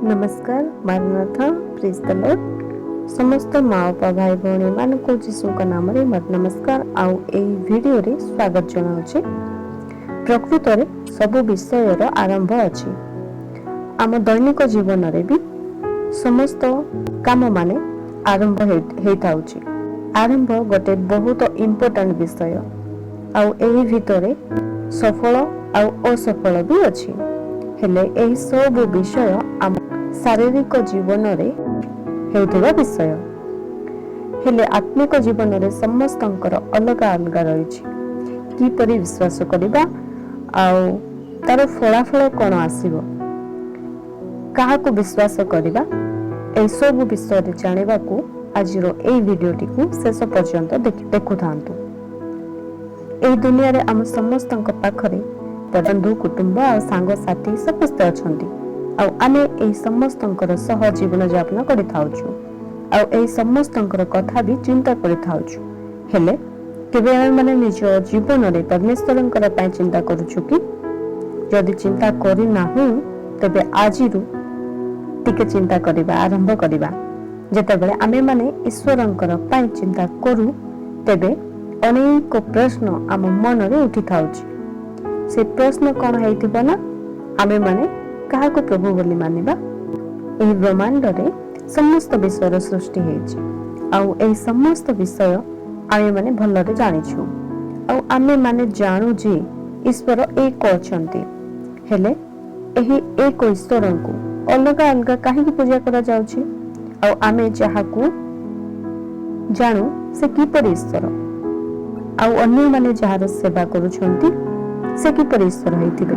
नमस्कार मारनाथ praise the Lord समस्त माँ बापा भाई भौणी मानक जीशु नाम रे नमस्कार आउ ए वीडियो रे स्वागत जनाउछि। प्रकृत रे सब विषय रो आरंभ अछि। आम दैनिक जीवन रे भी समस्त काम माने आरंभ हे थाउछि। आरंभ गोटे बहुत इम्पोर्टेंट विषय आउ एही भितरे सफल आउ असफल भी अछि। हेले एही सब विषय आम शारीरिक जीवन रे हेउथिबा विषय हेले आत्मिक जीवन रे समस्तंकर अलग अलग रहिछि। कि परि विश्वास करिबा आउ तार फलाफल कोन आसीबो, काहाकू विश्वास करिबा, ए सब विषय रे जानिबा को आजिरो ए वीडियोटी को शेष पर्यंत देखु थांतु। ए दुनिया रे हम समस्तंक पाखरे बंधु कुटुंब आ सांग साथी समस्त अछंती आउ आमे ए समस्तंकर सह जीवन यापन करि थाउछु आउ ए समस्तंकर कथा भी चिंता करि थाउछु। हेले केबे हम माने निज जीवन रे परमेश्वरंकर पय चिंता करूछु कि जदि चिंता करि नाहु तबे आजिरु टिके चिंता करिबा आरंभ करिबा। जेतेबेले आमे माने ईश्वरंकर पय चिंता करू तबे अनेक प्रश्न आम मन रे उठी थाउछि। से प्रश्न कौन है ना आमे माने कहा को प्रभु बोली मानिबा। एही ब्रह्मांड रे समस्त विषय सृष्टि हेछि आउ एही समस्त विषय आमे माने भलरे जानिछु आउ आमे माने जानु जे ईश्वर एक अछंती। हेले एही एक ईश्वर को अलग अलग काहे की पूजा करा जाउछि आउ आमे जहा को जानु से की पर ईश्वर आउ अन्य माने जहार सेवा करूछंती से कि ईश्वर होइथिबे।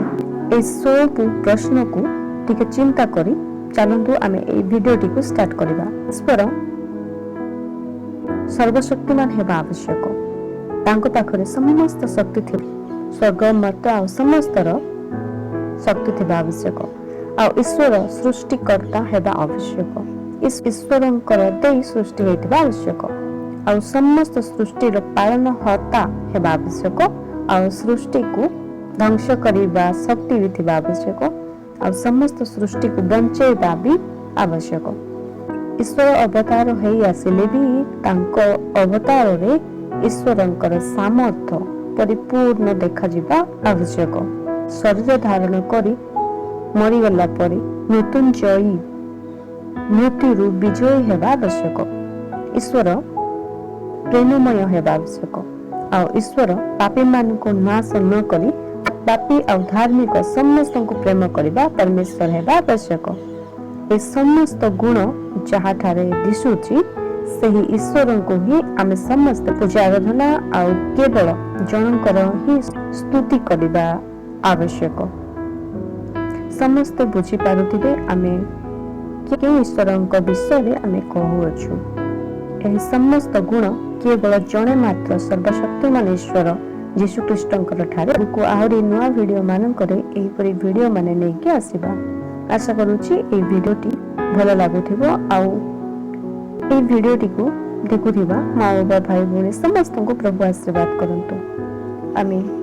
ए सब प्रश्न को टिके चिंता करी चलंतु आमे ए वीडियोटी को स्टार्ट करिबा। ईश्वर सर्वशक्तिमान हेबा आवश्यक। तांको पाखरे समस्त शक्ति थि स्वर्ग मर्त आ समस्तर शक्ति थिबा आवश्यक आ ईश्वर सृष्टिकर्ता हेबा आवश्यक। इस ईश्वरंकर देई सृष्टि हेतिबा आवश्यक आ समस्त सृष्टि रो पालन हर्ता हेबा आवश्यक आ सृष्टि को ध्वंस करिबा शक्ति भी थिबा आवश्यक आ समस्त सृष्टि को बंचेबा भी आवश्यक। ईश्वर अवतार हेई आसिले भी तांको अवतार रे ईश्वरंकर सामर्थ्य परिपूर्ण देखा जिबा आवश्यक। शरीर धारण करी मरी गला परे मृत्युंजयी मृत्यु विजयी हेबा आवश्यक। ईश्वर प्रेममय हेबा आवश्यक आ ईश्वर पापी मान को नाश न करी पापी और धार्मिक समस्त को प्रेम करिबा परमेश्वर हेबा आवश्यक। ए समस्त गुण जहा ठारे दिसुची सेही ईश्वर को ही आमे समस्त पूजा आराधना और केवल जनकर ही स्तुति करिबा आवश्यक। समस्त बुझी पारुथिबे आमे के ईश्वरंक विषय रे आमे कहू अछु। एही समस्त गुण केवल जणे मात्र सर्वशक्तिमान ईश्वर जीशु ख्रीष्टंकर ठारे को आहरी नुआ वीडियो मानकरे एही परि वीडियो माने नै के आसीबा। आशा करूची ए वीडियोटी भलो लागुथिबो आउ ए वीडियोटी को देखुथिबा माँ बाबा भाई भौणी समस्त को प्रभु आशीर्वाद करंतु। आमीन।